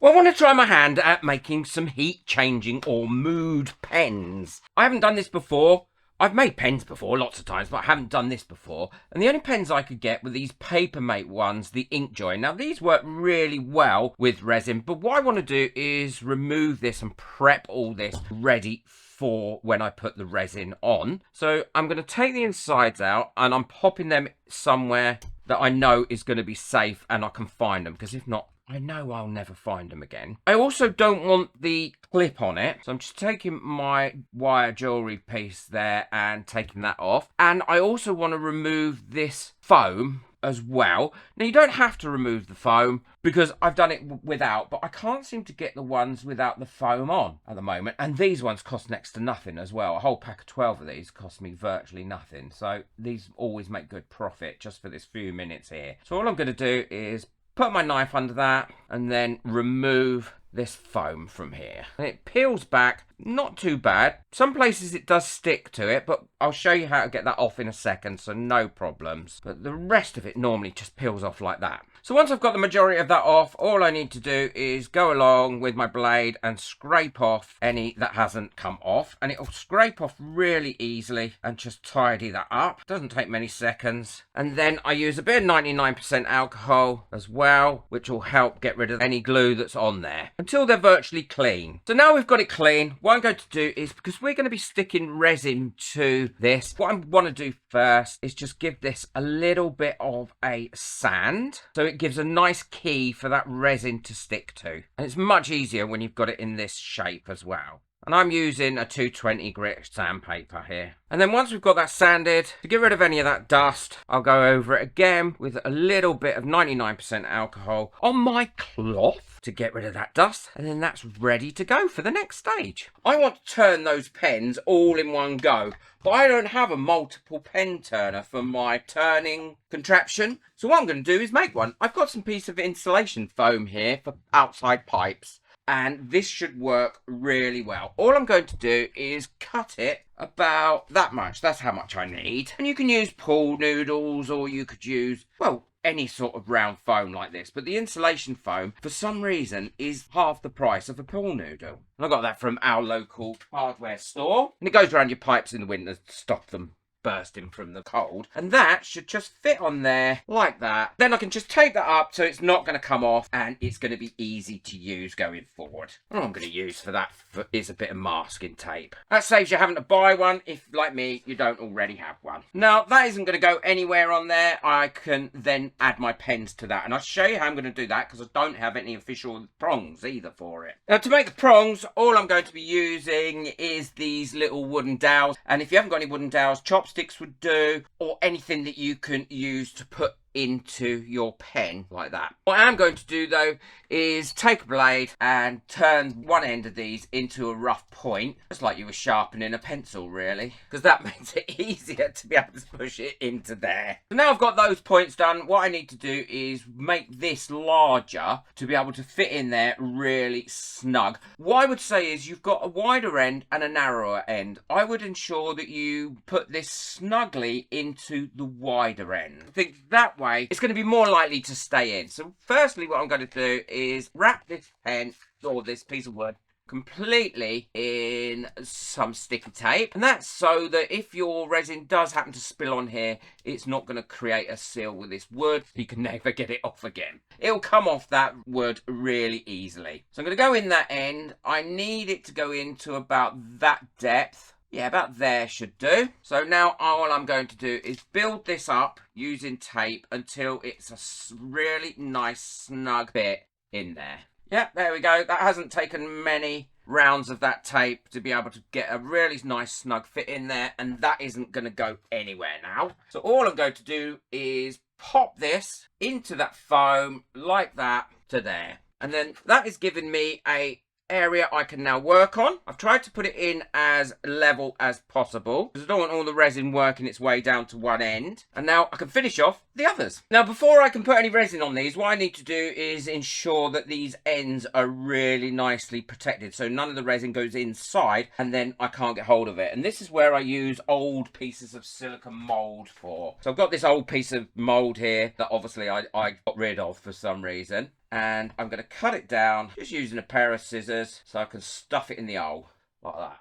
Well, I want to try my hand at making some heat changing or mood pens. I haven't done this before. I've made pens before lots of times, but I haven't done this before. And the only pens I could get were these Papermate ones, the Inkjoy. Now, these work really well with resin, but what I want to do is remove this and prep all this ready for when I put the resin on. So I'm going to take the insides out and I'm popping them somewhere that I know is going to be safe and I can find them, because if not, I know I'll never find them again. I also don't want the clip on it, so I'm just taking my wire jewellery piece there and taking that off. And I also want to remove this foam as well. Now, you don't have to remove the foam because I've done it without, but I can't seem to get the ones without the foam on at the moment. And these ones cost next to nothing as well. A whole pack of 12 of these cost me virtually nothing. So these always make good profit just for this few minutes here. So all I'm going to do is put my knife under that and then remove this foam from here. And it peels back, not too bad. Some places it does stick to it, but I'll show you how to get that off in a second, so no problems. But the rest of it normally just peels off like that. So once I've got the majority of that off, all I need to do is go along with my blade and scrape off any that hasn't come off. And it'll scrape off really easily and just tidy that up. Doesn't take many seconds. And then I use a bit of 99% alcohol as well, which will help get rid of any glue that's on there until they're virtually clean. So now we've got it clean, what I'm going to do is, because we're going to be sticking resin to this, what I want to do first is just give this a little bit of a sand, so it gives a nice key for that resin to stick to. And it's much easier when you've got it in this shape as well. And I'm using a 220 grit sandpaper here. And then once we've got that sanded, to get rid of any of that dust, I'll go over it again with a little bit of 99% alcohol on my cloth to get rid of that dust. And then that's ready to go for the next stage. I want to turn those pens all in one go, but I don't have a multiple pen turner for my turning contraption. So what I'm going to do is make one. I've got some piece of insulation foam here for outside pipes, and this should work really well. All I'm going to do is cut it about that much. That's how much I need. And you can use pool noodles, or you could use, well, any sort of round foam like this. But the insulation foam, for some reason, is half the price of a pool noodle. And I got that from our local hardware store. And it goes around your pipes in the winter to stop them bursting from the cold, and that should just fit on there like that. Then I can just tape that up so it's not going to come off and it's going to be easy to use going forward. What I'm going to use for that is a bit of masking tape. That saves you having to buy one if, like me, you don't already have one. Now, that isn't going to go anywhere on there. I can then add my pens to that, and I'll show you how I'm going to do that because I don't have any official prongs either for it. Now, to make the prongs, all I'm going to be using is these little wooden dowels, and if you haven't got any wooden dowels, chopsticks would do, or anything that you can use to put into your pen like that. What I am going to do though is take a blade and turn one end of these into a rough point, just like you were sharpening a pencil really, because that makes it easier to be able to push it into there. So now I've got those points done, what I need to do is make this larger to be able to fit in there really snug. What I would say is you've got a wider end and a narrower end. I would ensure that you put this snugly into the wider end. I think that way it's going to be more likely to stay in. So firstly, what I'm going to do is wrap this pen or this piece of wood completely in some sticky tape, and that's so that if your resin does happen to spill on here, it's not going to create a seal with this wood. You can never get it off again. It'll come off that wood really easily. So I'm going to go in that end. I need it to go into about that depth. Yeah, about there should do. So now all I'm going to do is build this up using tape until it's a really nice snug bit in there. Yeah, there we go. That hasn't taken many rounds of that tape to be able to get a really nice snug fit in there, and that isn't going to go anywhere now. So all I'm going to do is pop this into that foam like that to there. And then that is giving me a area I can now work on. I've tried to put it in as level as possible because I don't want all the resin working its way down to one end. And now I can finish off the others. Now, before I can put any resin on these, what I need to do is ensure that these ends are really nicely protected, so none of the resin goes inside and then I can't get hold of it. And this is where I use old pieces of silicone mold for. So I've got this old piece of mold here that obviously I got rid of for some reason. And I'm going to cut it down just using a pair of scissors so I can stuff it in the hole like that.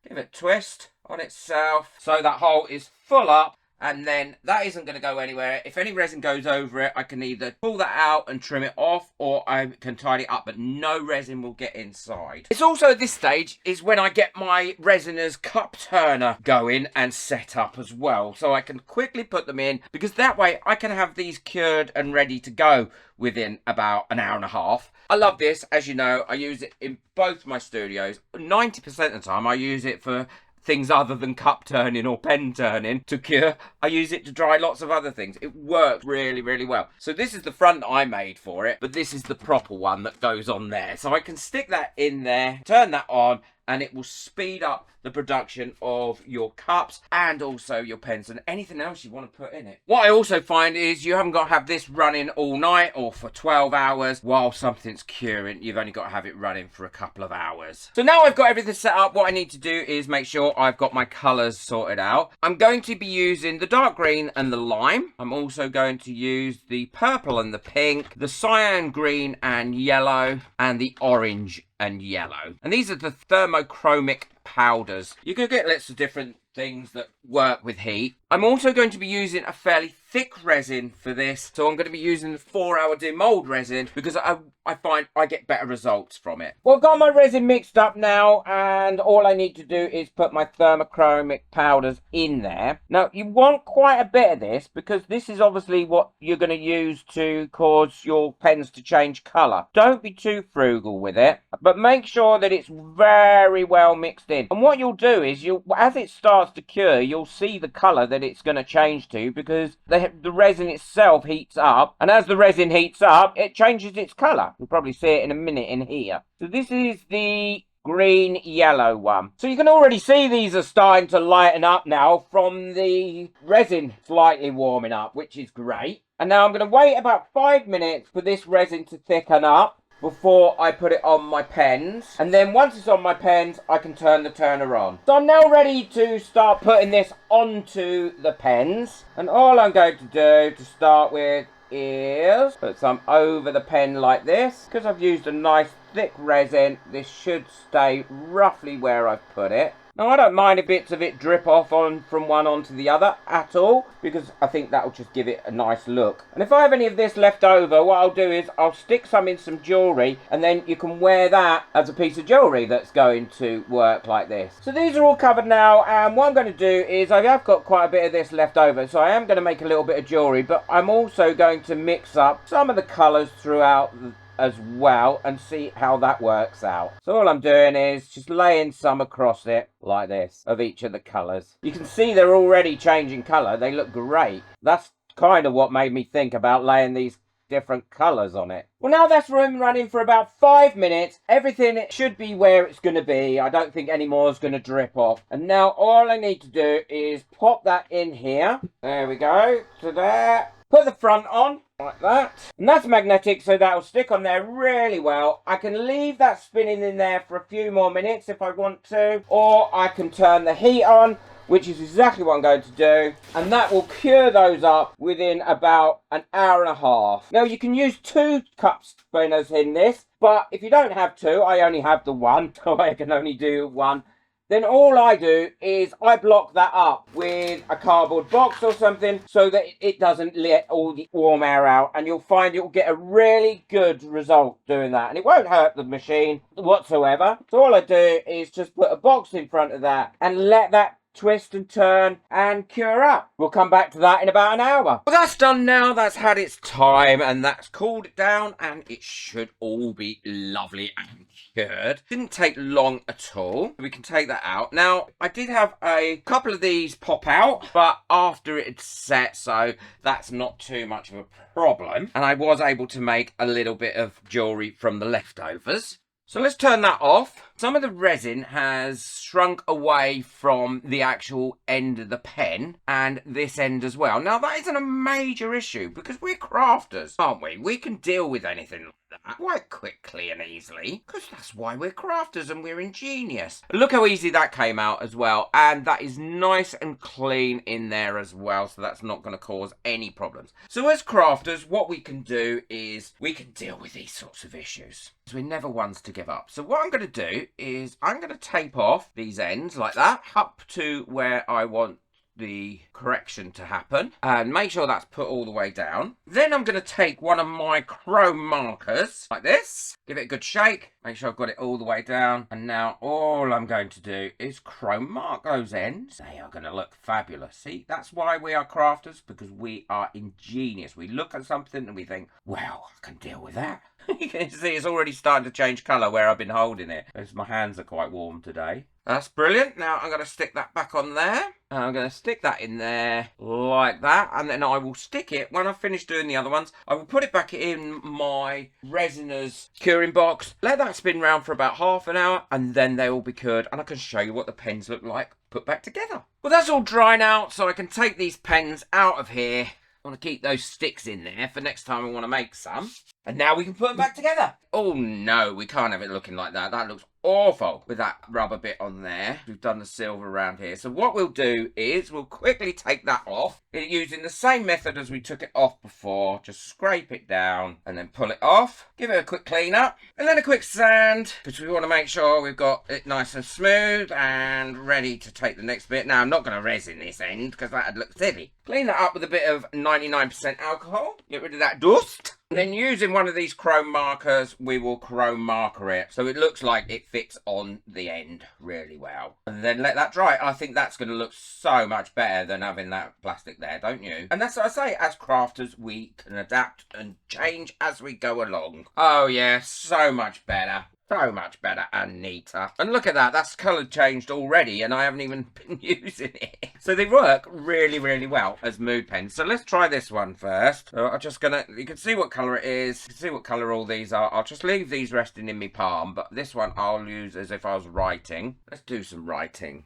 Give it a twist on itself so that hole is full up. And then that isn't going to go anywhere. If any resin goes over it, I can either pull that out and trim it off, or I can tidy it up, but no resin will get inside. It's also at this stage is when I get my resiner's cup turner going and set up as well. So I can quickly put them in, because that way I can have these cured and ready to go within about an hour and a half. I love this. As you know, I use it in both my studios. 90% of the time I use it for things other than cup turning or pen turning to cure. I use it to dry lots of other things. It works really, really well. So this is the front I made for it, but this is the proper one that goes on there. So I can stick that in there, turn that on, and it will speed up the production of your cups and also your pens and anything else you want to put in it. What I also find is you haven't got to have this running all night or for 12 hours while something's curing. You've only got to have it running for a couple of hours. So now I've got everything set up, what I need to do is make sure I've got my colours sorted out. I'm going to be using the dark green and the lime. I'm also going to use the purple and the pink, the cyan green and yellow, and the orange and yellow. And these are the thermochromic powders. You can get lots of different things that work with heat. I'm also going to be using a fairly thick resin for this. So I'm going to be using the 4-hour demold resin because I find I get better results from it. Well, I've got my resin mixed up now, and all I need to do is put my thermochromic powders in there. Now, you want quite a bit of this because this is obviously what you're going to use to cause your pens to change colour. Don't be too frugal with it, but make sure that it's very well mixed in. And what you'll do is, as it starts to cure, you'll see the colour that it's going to change to because the resin itself heats up, and as the resin heats up, it changes its colour. You'll probably see it in a minute in here. So this is the green yellow one. So you can already see these are starting to lighten up now from the resin slightly warming up, which is great. And now I'm going to wait about 5 minutes for this resin to thicken up before I put it on my pens. And then once it's on my pens, I can turn the turner on. So I'm now ready to start putting this onto the pens. And all I'm going to do to start with is put some over the pen like this. Because I've used a nice thick resin, this should stay roughly where I've put it. Now, I don't mind if bits of it drip off from one onto the other at all, because I think that will just give it a nice look. And if I have any of this left over, what I'll do is I'll stick some in some jewellery, and then you can wear that as a piece of jewellery that's going to work like this. So these are all covered now, and what I'm going to do is I have got quite a bit of this left over, so I am going to make a little bit of jewellery, but I'm also going to mix up some of the colours throughout as well and see how that works out. So all I'm doing is just laying some across it like this of each of the colours. You can see they're already changing colour. They look great. That's kind of what made me think about laying these different colours on it. Well, now that's running for about 5 minutes. Everything should be where it's going to be. I don't think any more is going to drip off. And now all I need to do is pop that in here. There we go. To there. Put the front on like that, and that's magnetic, so that'll stick on there really well. I can leave that spinning in there for a few more minutes if I want to, or I can turn the heat on, which is exactly what I'm going to do, and that will cure those up within about an hour and a half. Now, you can use 2 cup spinners in this, but if you don't have 2, I only have the 1, so I can only do 1. Then all I do is I block that up with a cardboard box or something so that it doesn't let all the warm air out, and you'll find you'll get a really good result doing that, and it won't hurt the machine whatsoever. So all I do is just put a box in front of that and let that twist and turn and cure up. We'll come back to that in about an hour. Well, that's done now. That's had its time, and that's cooled it down, and it should all be lovely and cured. Didn't take long at all. We can take that out. Now, I did have a couple of these pop out, but after it's set, so that's not too much of a problem. And I was able to make a little bit of jewellery from the leftovers. So let's turn that off. Some of the resin has shrunk away from the actual end of the pen and this end as well. Now, that isn't a major issue because we're crafters, aren't we? We can deal with anything like that quite quickly and easily, because that's why we're crafters and we're ingenious. Look how easy that came out as well, and that is nice and clean in there as well, so that's not going to cause any problems. So as crafters, what we can do is we can deal with these sorts of issues. So we're never ones to give up. So what I'm going to do is I'm going to tape off these ends like that up to where I want the correction to happen, and make sure that's put all the way down. Then I'm going to take one of my chrome markers like this, give it a good shake, make sure I've got it all the way down, and now all I'm going to do is chrome mark those ends. They are going to look fabulous. See, that's why we are crafters, because we are ingenious. We look at something and we think, well, I can deal with that. You can see it's already starting to change colour where I've been holding it, because my hands are quite warm today. That's brilliant. Now I'm going to stick that back on there. I'm going to stick that in there like that, and then I will stick it, when I've finished doing the other ones, I will put it back in my resiner's curing box, let that spin round for about half an hour, and then they will be cured, and I can show you what the pens look like put back together. Well, that's all dry now, so I can take these pens out of here. I want to keep those sticks in there for next time I want to make some. And now we can put them back together. Oh no, we can't have it looking like that. That looks awful with that rubber bit on there. We've done the silver around here. So what we'll do is we'll quickly take that off using the same method as we took it off before. Just scrape it down and then pull it off. Give it a quick clean up and then a quick sand, because we want to make sure we've got it nice and smooth and ready to take the next bit. Now I'm not going to resin this end because that'd look silly. Clean that up with a bit of 99% alcohol. Get rid of that dust. And then using one of these chrome markers, we will chrome marker it so it looks like it fits on the end really well. And then let that dry. I think that's going to look so much better than having that plastic there, don't you? And that's what I say, as crafters, we can adapt and change as we go along. Oh yeah, so much better. So much better and neater. And look at that, that's colour changed already and I haven't even been using it. So they work really, really well as mood pens. So let's try this one first. So I'm just gonna, you can see what colour it is. You can see what colour all these are. I'll just leave these resting in my palm, but this one I'll use as if I was writing. Let's do some writing.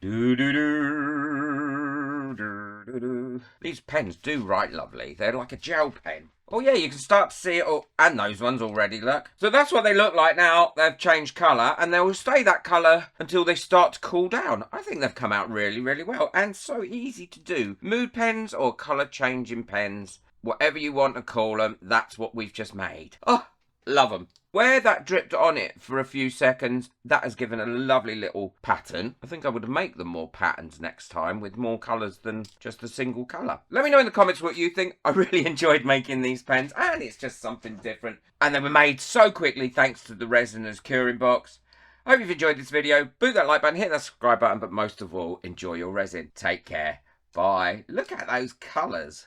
These pens do write lovely. They're like a gel pen. Oh yeah, you can start to see it all, and those ones already, look. So that's what they look like now. They've changed colour, and they will stay that colour until they start to cool down. I think they've come out really, really well, and so easy to do. Mood pens or colour changing pens, whatever you want to call them, that's what we've just made. Oh, love them. Where that dripped on it for a few seconds, that has given a lovely little pattern. I think I would make them more patterns next time with more colours than just a single colour. Let me know in the comments what you think. I really enjoyed making these pens and it's just something different. And they were made so quickly thanks to the Resiner's curing box. I hope you've enjoyed this video. Boot that like button, hit that subscribe button, but most of all, enjoy your resin. Take care. Bye. Look at those colours.